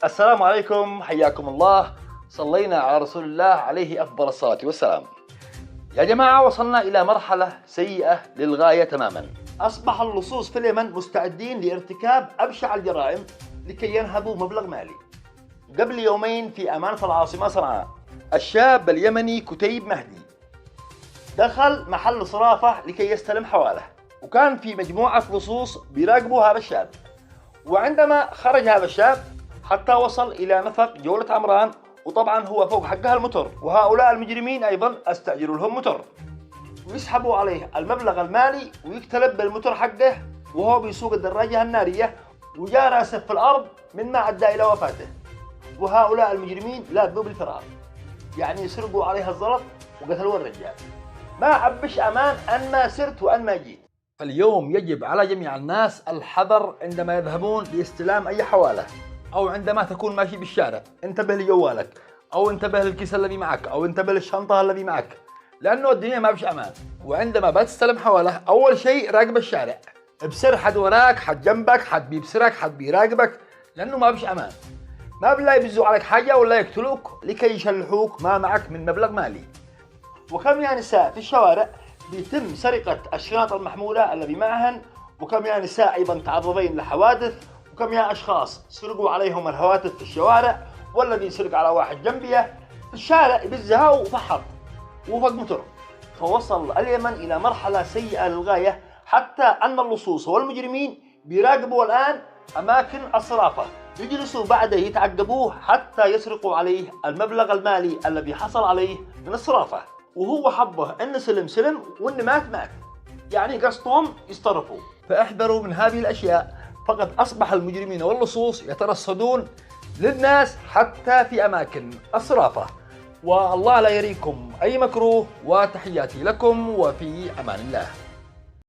السلام عليكم، حياكم الله. صلينا على رسول الله عليه أفضل الصلاة والسلام. يا جماعة، وصلنا إلى مرحلة سيئة للغاية تماما. أصبح اللصوص في اليمن مستعدين لارتكاب أبشع الجرائم لكي ينهبوا مبلغ مالي. قبل يومين في أمان في العاصمة صنعاء، الشاب اليمني كتيب مهدي دخل محل صرافة لكي يستلم حواله، وكان في مجموعة لصوص بيراقبوا هذا الشاب. وعندما خرج هذا الشاب حتى وصل إلى نفق جولة عمران، وطبعا هو فوق حقها المتر، وهؤلاء المجرمين أيضا استأجروا لهم متر ويسحبوا عليه المبلغ المالي ويقتلب بالمتر حقه وهو بيسوق الدراجة النارية، وجاء راسه في الأرض مما أدى إلى وفاته. وهؤلاء المجرمين لاذوا بالفرار، يعني سرقوا عليها الزلط وقتلوا الرجال. ما عبش أمان أن ما سرت وأن ما جيت. اليوم يجب على جميع الناس الحذر عندما يذهبون لاستلام أي حوالة، أو عندما تكون ماشي بالشارع. انتبه لجوالك، أو انتبه للكيس الذي معك، أو انتبه للشنطة الذي معك، لأنه الدنيا ما بش أمان. وعندما بتستلم حوالة، أول شيء راقب الشارع، ابصر حد وراك، حد جنبك، حد بيبصرك، حد بيراقبك، لأنه ما بش أمان. ما بالله يبزوا عليك حاجة ولا يقتلوك لكي يشلحوك ما معك من مبلغ مالي. وكم يا نساء في الشوارع بيتم سرقة الشنط المحمولة الذي معهن، وكم يا نساء أيضا تعرضين لحوادث، وكم يا أشخاص سرقوا عليهم الهواتف في الشوارع، والذي سرق على واحد جنبيه في الشارع يبزها وفحط وفق متر. فوصل اليمن إلى مرحلة سيئة للغاية، حتى أن اللصوص والمجرمين بيراقبوا الآن أماكن الصرافة، يجلسوا بعده يتعقبوه حتى يسرقوا عليه المبلغ المالي الذي حصل عليه من الصرافة. وهو حظه أن سلم وأن مات، يعني قصدهم يصطرفوا. فاحذروا من هذه الأشياء، فقد أصبح المجرمين واللصوص يترصدون للناس حتى في أماكن الصرافة. والله لا يريكم أي مكروه، وتحياتي لكم، وفي أمان الله.